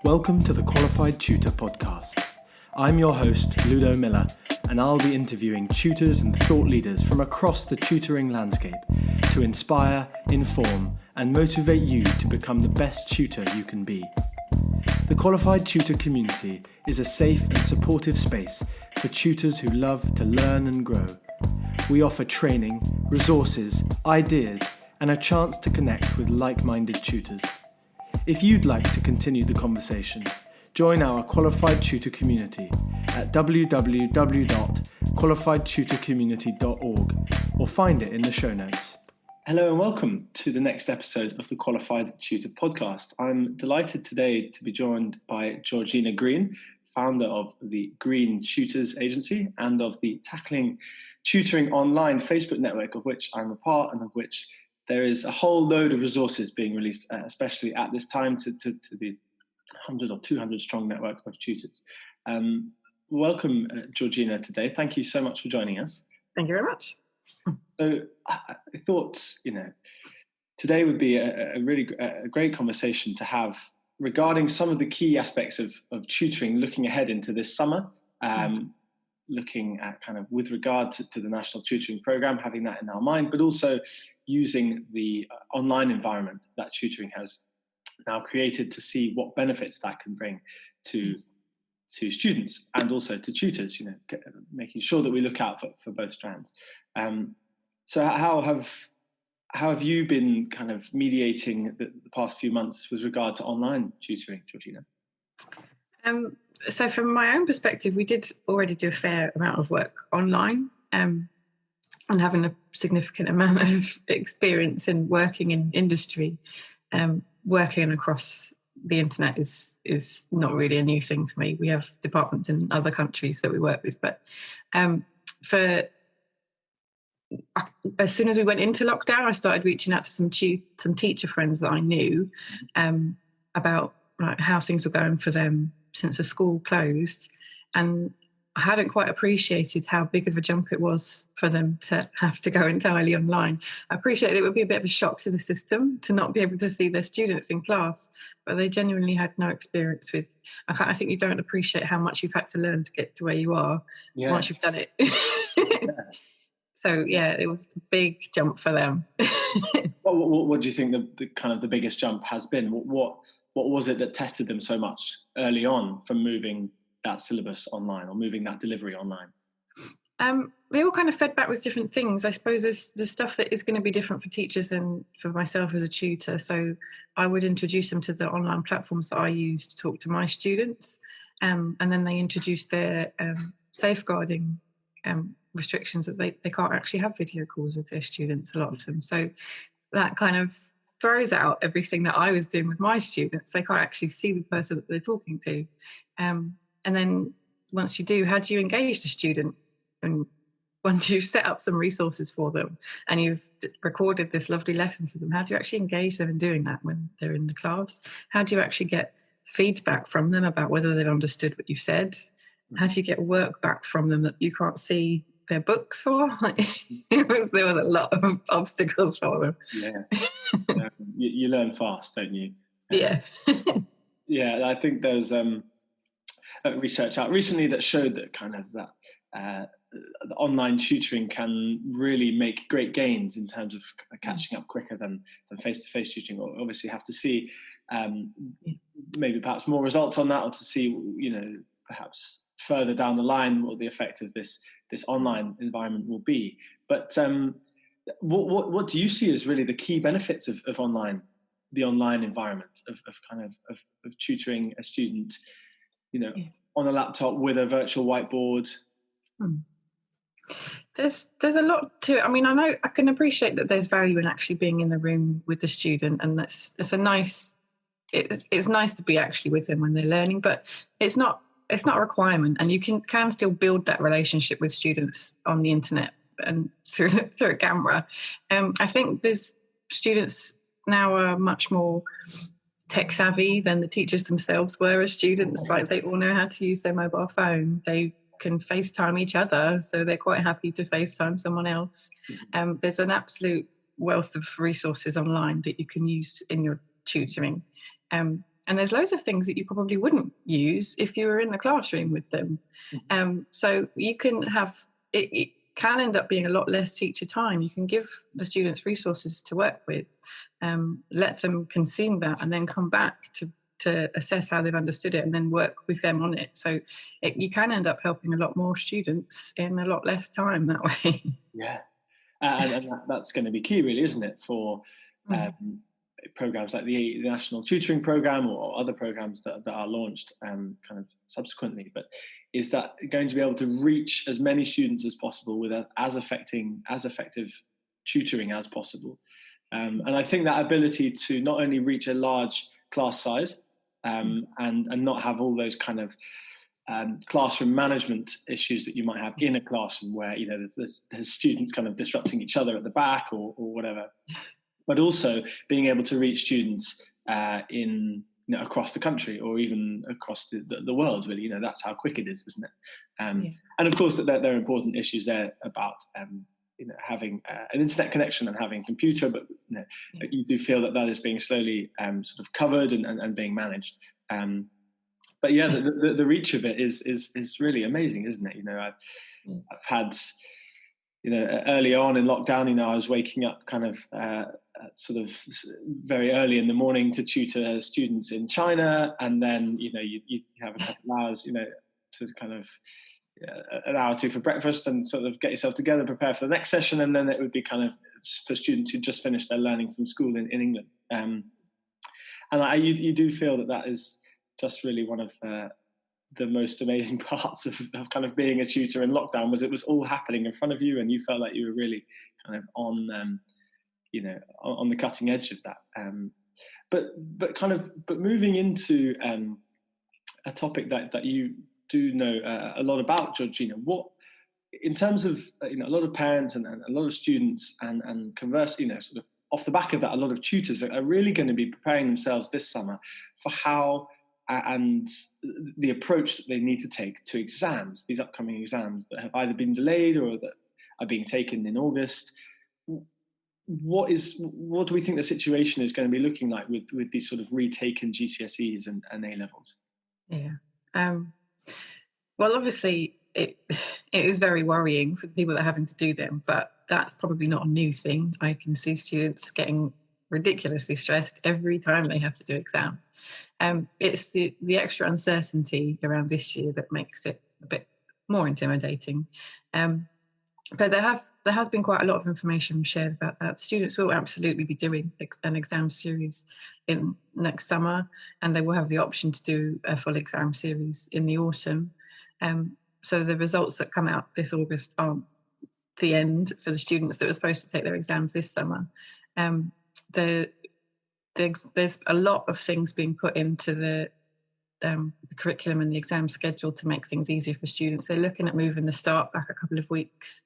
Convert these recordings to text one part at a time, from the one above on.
Welcome to the Qualified Tutor podcast. I'm your host, Ludo Miller, and I'll be interviewing tutors and thought leaders from across the tutoring landscape to inspire, inform, and motivate you to become the best tutor you can be. The Qualified Tutor community is a safe and supportive space for tutors who love to learn and grow. We offer training, resources, ideas, and a chance to connect with like-minded tutors. If you'd like to continue the conversation, join our Qualified Tutor community at www.qualifiedtutorcommunity.org or find it in the show notes. Hello and welcome to the next episode of the Qualified Tutor podcast. I'm delighted today to be joined by Georgina Green, founder of the Green Tutors agency and of the Tackling Tutoring Online Facebook network, of which I'm a part and of which there is a whole load of resources being released, especially at this time, to the 100 or 200 strong network of tutors. Welcome, Georgina, today. Thank you so much for joining us. Thank you very much. So I thought, today would be a really great conversation to have regarding some of the key aspects of tutoring looking ahead into this summer, looking at kind of with regard to the National Tutoring Programme, having that in our mind, but also using the online environment that tutoring has now created to see what benefits that can bring to students and also to tutors, making sure that we look out for both strands. So how have you been kind of mediating the past few months with regard to online tutoring, Georgina? So from my own perspective, we did already do a fair amount of work online, and having a significant amount of experience in working in industry, working across the internet is not really a new thing for me. We have departments in other countries that we work with, but as soon as we went into lockdown, I started reaching out to some teacher friends that I knew about how things were going for them since the school closed, and I hadn't quite appreciated how big of a jump it was for them to have to go entirely online. I appreciate it would be a bit of a shock to the system to not be able to see their students in class, but they genuinely had no experience with. I think you don't appreciate how much you've had to learn to get to where you are once you've done it. So it was a big jump for them. What do you think the biggest jump has been? What was it that tested them so much early on from moving that syllabus online or moving that delivery online? We all kind of fed back with different things. I suppose there's stuff that is going to be different for teachers than for myself as a tutor. So I would introduce them to the online platforms that I use to talk to my students. And then they introduced their safeguarding restrictions that they can't actually have video calls with their students, a lot of them. So that kind of throws out everything that I was doing with my students. They can't actually see the person that they're talking to. And then once you do, how do you engage the student? And once you've set up some resources for them and you've recorded this lovely lesson for them, how do you actually engage them in doing that when they're in the class? How do you actually get feedback from them about whether they've understood what you've said? How do you get work back from them that you can't see their books for? There was a lot of obstacles for them. You learn fast, don't you? Yeah. I think there's research out recently that showed that the online tutoring can really make great gains in terms of catching up quicker than face-to-face tutoring. Or obviously have to see maybe perhaps more results on that, or to see perhaps further down the line what the effect of this online environment will be. But what do you see as really the key benefits of the online environment of tutoring a student, on a laptop with a virtual whiteboard? There's a lot to it. I mean, I can appreciate that there's value in actually being in the room with the student, and it's nice to be actually with them when they're learning, but it's not a requirement, and you can still build that relationship with students on the internet and through a camera. I think there's students now are much more tech savvy than the teachers themselves were as students. Like, they all know how to use their mobile phone. They can FaceTime each other, so they're quite happy to FaceTime someone else. There's an absolute wealth of resources online that you can use in your tutoring. And there's loads of things that you probably wouldn't use if you were in the classroom with them. So you can have, it can end up being a lot less teacher time. You can give the students resources to work with, let them consume that, and then come back to assess how they've understood it and then work with them on it. So you can end up helping a lot more students in a lot less time that way. Yeah. And that's going to be key, really, isn't it, for programs like the National Tutoring Programme or other programs that are launched kind of subsequently. But is that going to be able to reach as many students as possible with as effective tutoring as possible? And I think that ability to not only reach a large class size and not have all those kind of classroom management issues that you might have in a classroom where, you know, there's students kind of disrupting each other at the back or whatever, but also being able to reach students across the country or even across the world, really. You know, that's how quick it is, isn't it? And of course, there are important issues there about having an internet connection and having a computer, but but you do feel that is being slowly sort of covered and being managed. But yeah, the reach of it is really amazing, isn't it? You know, I've had, early on in lockdown, I was waking up kind of sort of very early in the morning to tutor students in China, and then you have a couple of hours, to kind of an hour or two for breakfast and sort of get yourself together, prepare for the next session, and then it would be kind of for students who just finished their learning from school in England. And you do feel that is just really one of the most amazing parts of kind of being a tutor in lockdown, was it was all happening in front of you and you felt like you were really kind of on the cutting edge of that. But moving into a topic that you do know a lot about, Georgina, what, in terms of a lot of parents and a lot of students and conversely, sort of off the back of that, a lot of tutors are really going to be preparing themselves this summer for how and the approach that they need to take to exams, these upcoming exams that have either been delayed or that are being taken in August. What do we think the situation is going to be looking like with these sort of retaken GCSEs and A-levels? Yeah. Well, obviously, it is very worrying for the people that are having to do them, but that's probably not a new thing. I can see students getting ridiculously stressed every time they have to do exams. It's the extra uncertainty around this year that makes it a bit more intimidating. But there has been quite a lot of information shared about that. Students will absolutely be doing an exam series in next summer, and they will have the option to do a full exam series in the autumn. So the results that come out this August aren't the end for the students that were supposed to take their exams this summer. There's a lot of things being put into the curriculum and the exam schedule to make things easier for students. They're looking at moving the start back a couple of weeks,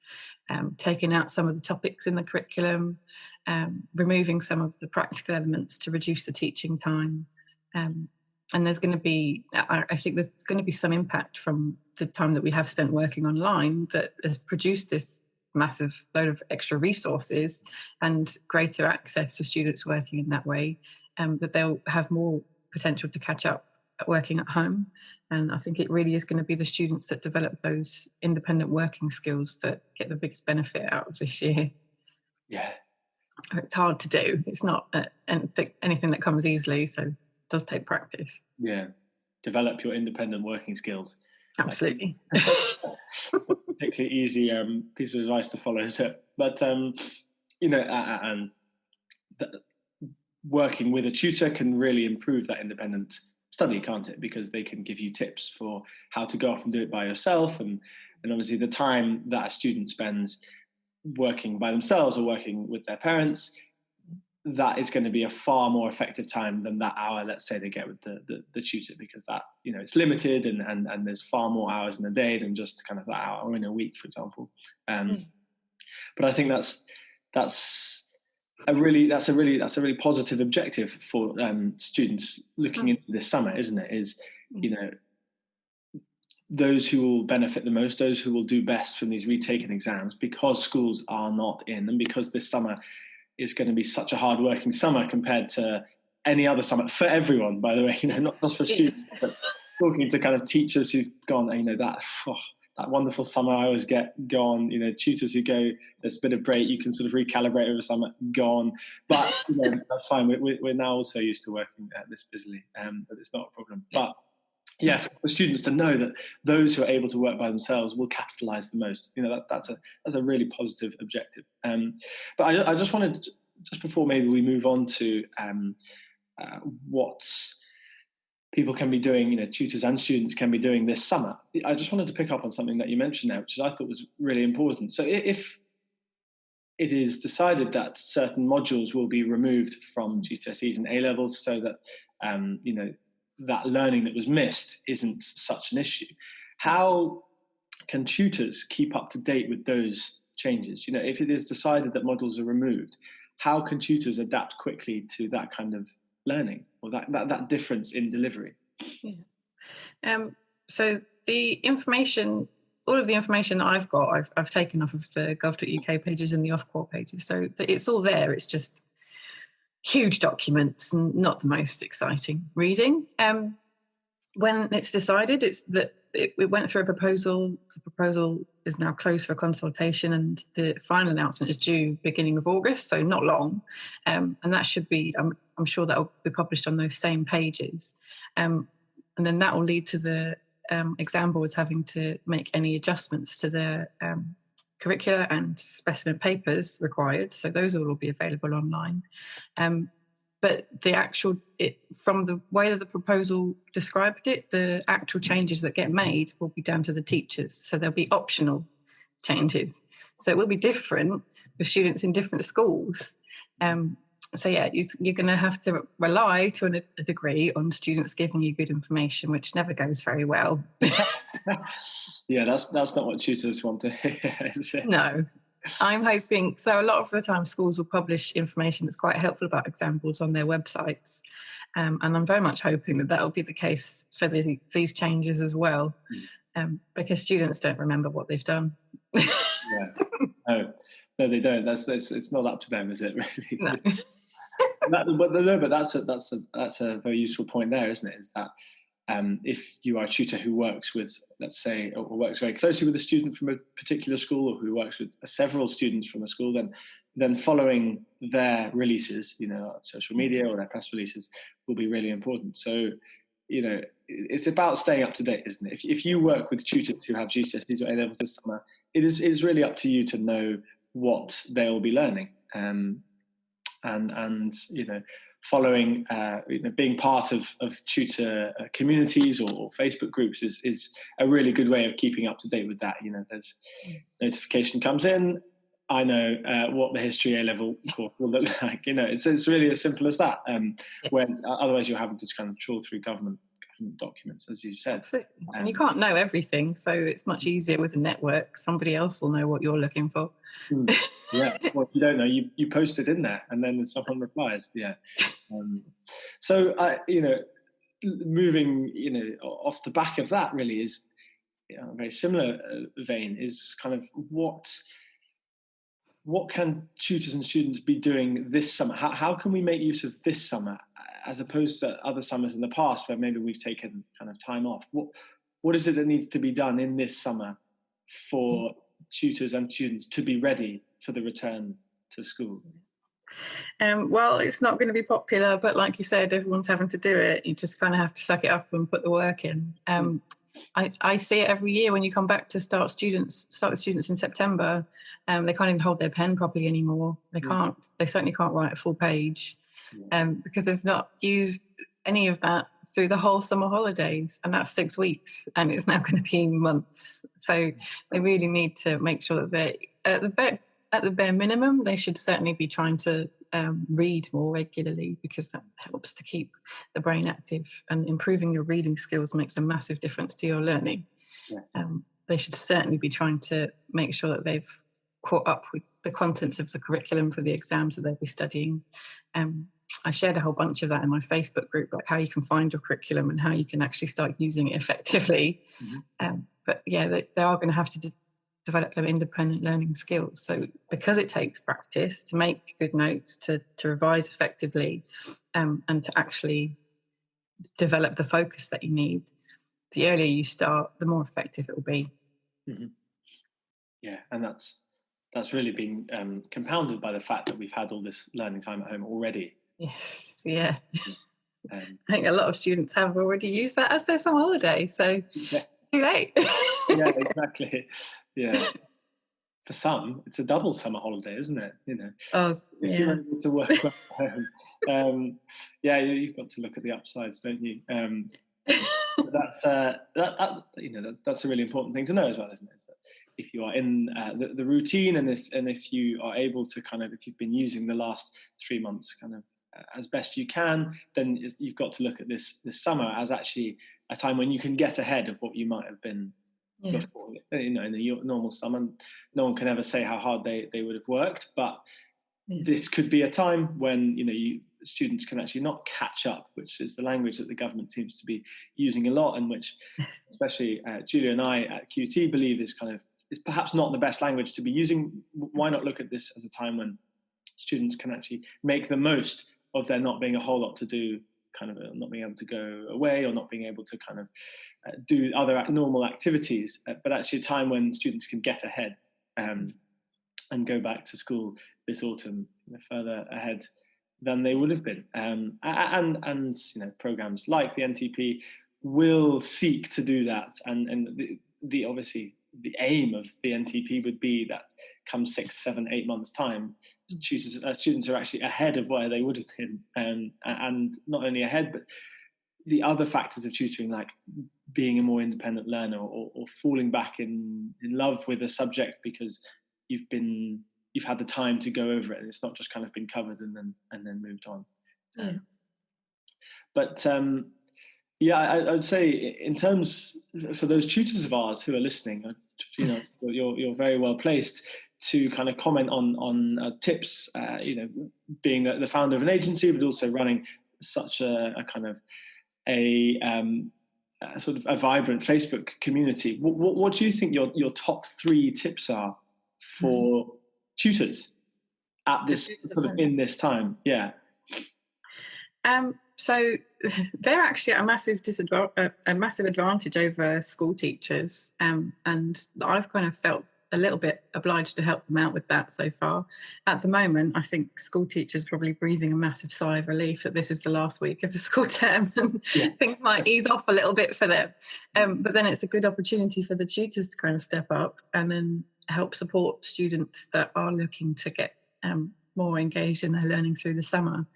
taking out some of the topics in the curriculum, removing some of the practical elements to reduce the teaching time. And there's going to be, I think there's going to be some impact from the time that we have spent working online that has produced this massive load of extra resources and greater access for students working in that way, that they'll have more potential to catch up working at home. And I think it really is going to be the students that develop those independent working skills that get the biggest benefit out of this year. Yeah. It's hard to do. It's not anything that comes easily, so it does take practice. Yeah. Develop your independent working skills. Absolutely. It's a particularly easy piece of advice to follow, but working with a tutor can really improve that independent study, can't it? Because they can give you tips for how to go off and do it by yourself, and obviously the time that a student spends working by themselves or working with their parents, that is going to be a far more effective time than that hour, let's say, they get with the tutor, because that, it's limited and there's far more hours in a day than just kind of that hour in a week, for example. But I think that's a really positive objective for students looking into this summer, isn't it? Is, those who will benefit the most, those who will do best from these retaken exams, because schools are not in, and because this summer is going to be such a hard-working summer compared to any other summer for everyone, by the way, not just for students, but talking to kind of teachers who've gone, that wonderful summer I always get gone, tutors who go, there's a bit of break, you can sort of recalibrate over summer, gone. But that's fine. We're now also used to working this busily, but it's not a problem. But yeah, for students to know that those who are able to work by themselves will capitalize the most, that's a really positive objective. But I just wanted, just before maybe we move on to what people can be doing, tutors and students can be doing this summer, I just wanted to pick up on something that you mentioned there, which I thought was really important. So if it is decided that certain modules will be removed from GCSEs and A-levels so that, that learning that was missed isn't such an issue, how can tutors keep up to date with those changes? If it is decided that modules are removed, how can tutors adapt quickly to that kind of learning or that difference in delivery? So the information, all of the information that I've got, I've taken off of the gov.uk pages and the Ofqual pages. So it's all there. It's just huge documents and not the most exciting reading. When it's decided, it's that it went through a proposal. The proposal is now closed for consultation, and the final announcement is due beginning of August, so not long. And that should be, I'm sure that will be published on those same pages. And then that will lead to the exam boards having to make any adjustments to their curricula and specimen papers required. So those will all be available online. But from the way that the proposal described it, the actual changes that get made will be down to the teachers. So there'll be optional changes. So it will be different for students in different schools. So yeah, you're going to have to rely to a degree on students giving you good information, which never goes very well. Yeah, that's not what tutors want to hear, is it? No. I'm hoping, so a lot of the time schools will publish information that's quite helpful about exam boards on their websites. And I'm very much hoping that will be the case for these changes as well, because students don't remember what they've done. Yeah. No, they don't. It's not up to them, is it, really? No. But that's a very useful point there, isn't it? Is that if you are a tutor who works with, let's say, or works very closely with a student from a particular school, or who works with several students from a school, then following their releases, social media or their press releases, will be really important. So, it's about staying up to date, isn't it? If you work with tutors who have GCSEs or A-levels this summer, it is really up to you to know what they'll be learning, and following, being part of tutor communities or Facebook groups is a really good way of keeping up to date with that. There's notification comes in, I know what the history A-level course will look like. It's really as simple as that. Whereas otherwise you're having to kind of trawl through government documents, as you said. And you can't know everything, so it's much easier with a network. Somebody else will know what you're looking for. Yeah, well, if you don't know, you post it in there, and then someone replies. Yeah. So, moving, off the back of that, really is a very similar vein. Is kind of what can tutors and students be doing this summer? How can we make use of this summer as opposed to other summers in the past where maybe we've taken kind of time off? What is it that needs to be done in this summer for tutors and students to be ready for the return to school? Well, it's not going to be popular, but like you said, everyone's having to do it. You just kind of have to suck it up and put the work in. I see it every year when you come back to start with students in September. They can't even hold their pen properly anymore. They certainly can't write a full page because they've not used any of that through the whole summer holidays, and that's 6 weeks, and it's now going to be months. So they really need to make sure that they're at the bare minimum, they should certainly be trying to read more regularly, because that helps to keep the brain active, and improving your reading skills makes a massive difference to your learning. They should certainly be trying to make sure that they've caught up with the contents of the curriculum for the exams that they'll be studying. I shared a whole bunch of that in my Facebook group, like how you can find your curriculum and how you can actually start using it effectively. But yeah, they are going to have to develop them independent learning skills. So because it takes practice to make good notes, to revise effectively, and to actually develop the focus that you need, the earlier you start, the more effective it will be. Mm-hmm. Yeah, and that's really been compounded by the fact that we've had all this learning time at home already. Yes, yeah. I think a lot of students have already used that as their summer holiday, so yeah. Too late. Yeah, exactly. Yeah. For some, it's a double summer holiday, isn't it? You know, if you're able to work well at home. Yeah, you've got to look at the upsides, don't you? That's that's a really important thing to know as well, isn't it? Is that if you are in the routine, and if you are able to if you've been using the last 3 months as best you can, then you've got to look at this summer as actually a time when you can get ahead of what you might have been before. In the normal summer, no one can ever say how hard they would have worked, but this could be a time when students can actually not catch up, which is the language that the government seems to be using a lot, and which especially Julia and I at QT believe is perhaps not the best language to be using. Why not look at this as a time when students can actually make the most of there not being a whole lot to do, not being able to go away, or not being able to do other normal activities, but actually a time when students can get ahead and go back to school this autumn further ahead than they would have been. And programs like the NTP will seek to do that. And the obviously the aim of the NTP would be that come 6, 7, 8 months time, students are actually ahead of where they would have been, and not only ahead, but the other factors of tutoring, like being a more independent learner, or falling back in love with a subject because you've had the time to go over it, and it's not just been covered and then moved on. But I would say, in terms for those tutors of ours who are listening, you're very well placed to comment on tips. Being the founder of an agency, but also running such a sort of a vibrant Facebook community. What do you think your top 3 tips are for tutors at this in this time? Yeah. So they're actually at a massive advantage over school teachers, and I've felt a little bit obliged to help them out with that so far. At the moment, I think school teachers are probably breathing a massive sigh of relief that this is the last week of the school term, and things might ease off a little bit for them. But then it's a good opportunity for the tutors to step up and then help support students that are looking to get more engaged in their learning through the summer.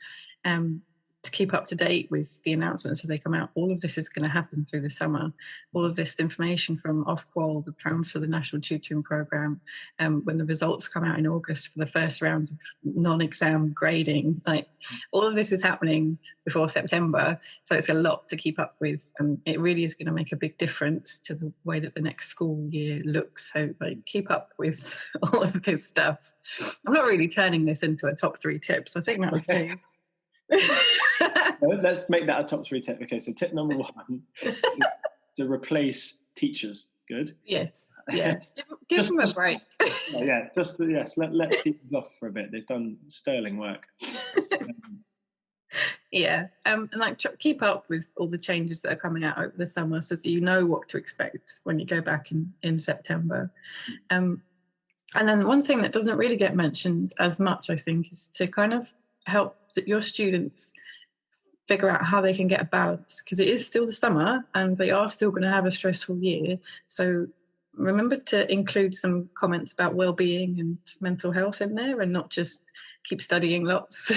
To keep up to date with the announcements as they come out. All of this is going to happen through the summer. All of this information from Ofqual, the plans for the National Tutoring Programme, when the results come out in August for the first round of non-exam grading, all of this is happening before September. So it's a lot to keep up with, and it really is going to make a big difference to the way that the next school year looks. So keep up with all of this stuff. I'm not really turning this into a top 3 tips. I think that was too. Let's make that a top 3 tip. Okay, so tip number 1 is to replace teachers. Good. Yes. Yeah. Give them a break. Let teachers off for a bit. They've done sterling work. And keep up with all the changes that are coming out over the summer, so that you know what to expect when you go back in September. And then one thing that doesn't really get mentioned as much, I think, is to help your students figure out how they can get a balance, because it is still the summer and they are still going to have a stressful year. So remember to include some comments about well-being and mental health in there, and not just keep studying lots.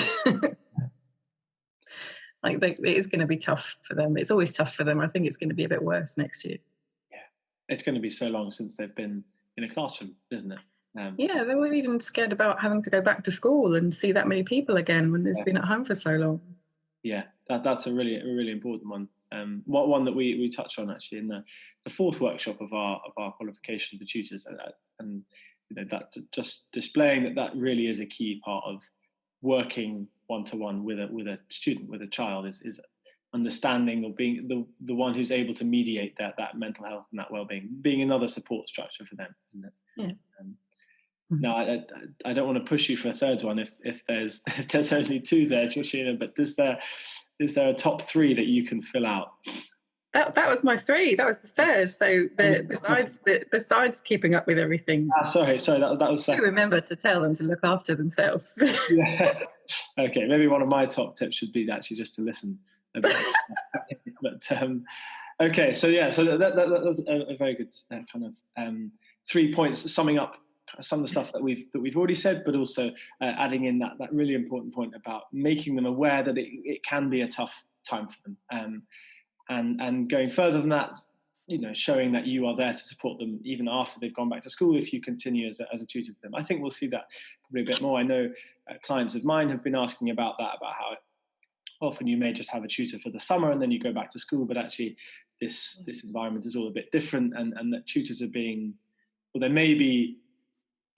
It is going to be tough for them. It's always tough for them. I think it's going to be a bit worse next year. Yeah, it's going to be so long since they've been in a classroom, isn't it? They were even scared about having to go back to school and see that many people again when they've been at home for so long. Yeah, that's a really important one. One that we touched on actually in the 4th workshop of our qualification for tutors, and that just displaying that really is a key part of working one-to-one with a student, with a child, is understanding, or being the one who's able to mediate that mental health and that well-being, being another support structure for them, isn't it? Yeah. Now, I don't want to push you for a third one if there's only two there, Georgina, but is there a top three that you can fill out? That was my three. That was the third. So besides keeping up with everything. Sorry, that was second. Remember to tell them to look after themselves. Yeah. Okay, maybe one of my top tips should be actually just to listen a bit. But okay, so that's a very good kind of 3 points summing up some of the stuff that we've already said, but also adding in that really important point about making them aware that it can be a tough time for them, and going further than that, showing that you are there to support them even after they've gone back to school if you continue as a tutor for them. I think we'll see that probably a bit more. I know clients of mine have been asking about that, about how often you may just have a tutor for the summer and then you go back to school, but actually this environment is all a bit different, and that tutors are being, well, there may be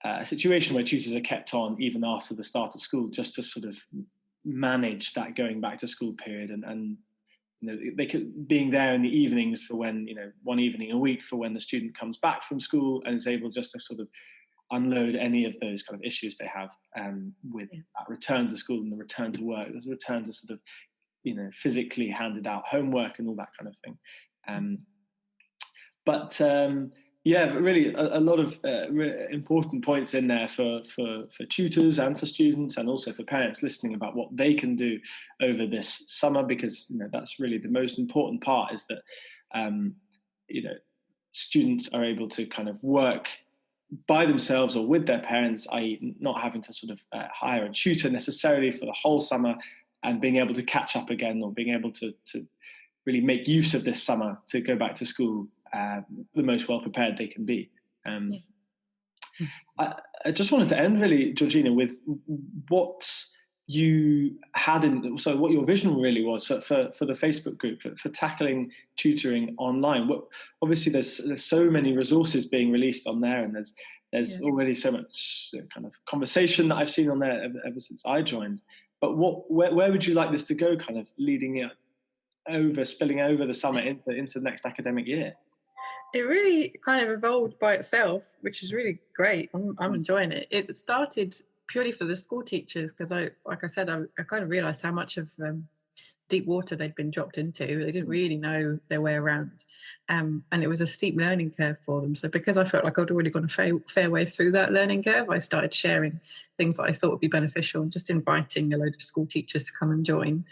a situation where tutors are kept on even after the start of school, just to sort of manage that going back to school period, and they could being there in the evenings for when, one evening a week for when the student comes back from school and is able just to sort of unload any of those kind of issues they have with that return to school and the return to work, there's a return to sort of, physically handed out homework and all that kind of thing. But really a lot of really important points in there for tutors and for students, and also for parents listening, about what they can do over this summer, because that's really the most important part, is that students are able to kind of work by themselves or with their parents, i.e. not having to sort of hire a tutor necessarily for the whole summer, and being able to catch up again, or being able to really make use of this summer to go back to school the most well prepared they can be. I just wanted to end really, Georgina, with what you had so what your vision really was for the Facebook group for tackling tutoring online. Obviously there's so many resources being released on there, and there's already so much kind of conversation that I've seen on there ever since I joined. But where would you like this to go, kind of leading it spilling over the summer into the next academic year? It really kind of evolved by itself, which is really great. I'm enjoying it. It started purely for the school teachers, because I kind of realised how much of deep water they'd been dropped into. They didn't really know their way around, and it was a steep learning curve for them. So because I felt like I'd already gone a fair way through that learning curve, I started sharing things that I thought would be beneficial, and just inviting a load of school teachers to come and join.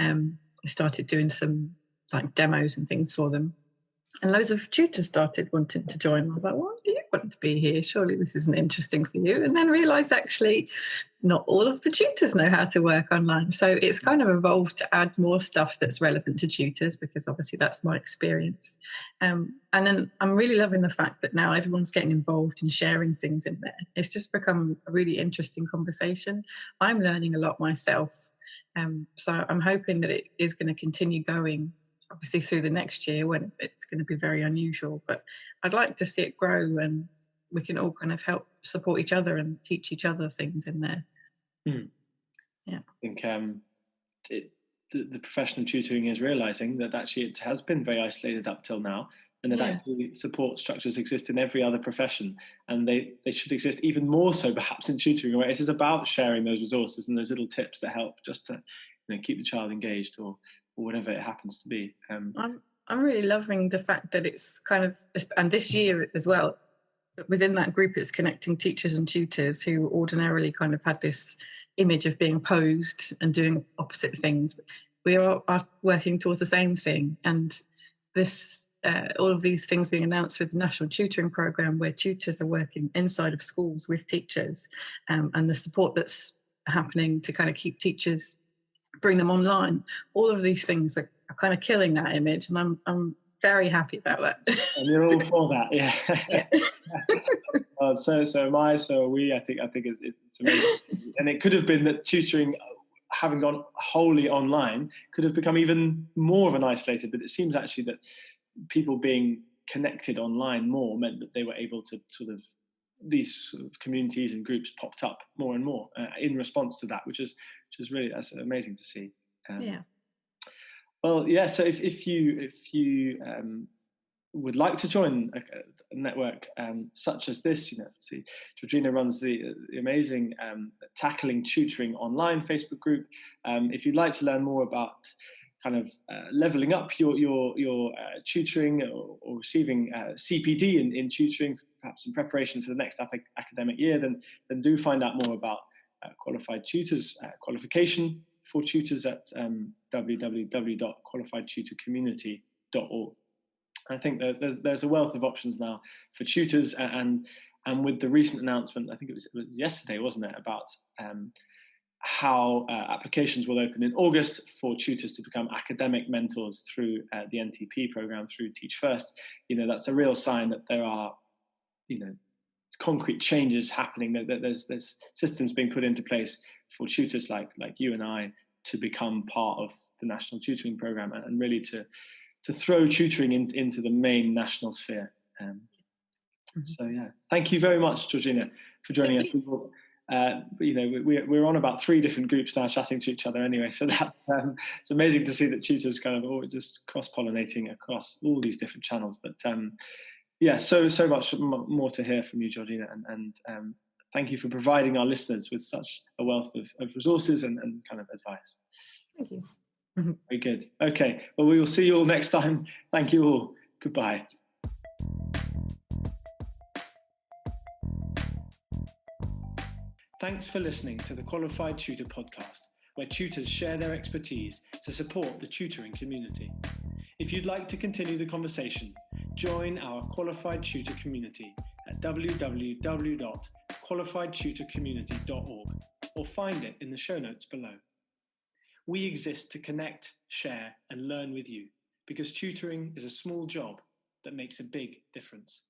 I started doing some like demos and things for them. And loads of tutors started wanting to join. I was like, why do you want to be here? Surely this isn't interesting for you. And then realised actually not all of the tutors know how to work online. So it's kind of evolved to add more stuff that's relevant to tutors, because obviously that's my experience. And then I'm really loving the fact that now everyone's getting involved and sharing things in there. It's just become a really interesting conversation. I'm learning a lot myself. So I'm hoping that it is going to continue going, obviously through the next year, when it's going to be very unusual, but I'd like to see it grow, and we can all kind of help support each other and teach each other things in there. Yeah, I think the profession of tutoring is realising that actually it has been very isolated up till now, and that actually support structures exist in every other profession, and they should exist even more so perhaps in tutoring, where it is about sharing those resources and those little tips that help just to keep the child engaged, or whatever it happens to be. I'm really loving the fact that it's kind of, and this year as well, within that group, it's connecting teachers and tutors who ordinarily kind of had this image of being opposed and doing opposite things. We are working towards the same thing, and this all of these things being announced with the National Tutoring Programme, where tutors are working inside of schools with teachers, and the support that's happening to kind of keep teachers, bring them online. All of these things are kind of killing that image, and I'm very happy about that. And you're all for that, yeah. So am I. So are we. I think it's amazing. And it could have been that tutoring, having gone wholly online, could have become even more of an isolated. But it seems actually that people being connected online more meant that they were able to sort of, these sort of communities and groups popped up more and more in response to that, which is really, that's amazing to see. Well, yeah. So if you would like to join a network such as this, see, Georgina runs the amazing Tackling Tutoring Online Facebook group. If you'd like to learn more about kind of leveling up your tutoring or receiving CPD in tutoring, perhaps in preparation for the next academic year, then do find out more about qualified tutors qualification for tutors at www.qualifiedtutorcommunity.org. I think that there's a wealth of options now for tutors, and with the recent announcement, I think it was yesterday, wasn't it, about how applications will open in August for tutors to become academic mentors through the NTP program, through Teach First. That's a real sign that there are, concrete changes happening. That there's systems being put into place for tutors like you and I to become part of the National Tutoring Programme, and really to throw tutoring into the main national sphere. So yeah, thank you very much, Georgina, for joining us. We're on about 3 different groups now, chatting to each other anyway. So that it's amazing to see that tutors kind of all just cross-pollinating across all these different channels. But yeah, so much more to hear from you, Georgina, and thank you for providing our listeners with such a wealth of resources and kind of advice. Thank you. Very good. Okay, well, we will see you all next time. Thank you all. Goodbye. Thanks for listening to the Qualified Tutor podcast, where tutors share their expertise to support the tutoring community. If you'd like to continue the conversation, join our Qualified Tutor community at www.qualifiedtutorcommunity.org or find it in the show notes below. We exist to connect, share, and learn with you, because tutoring is a small job that makes a big difference.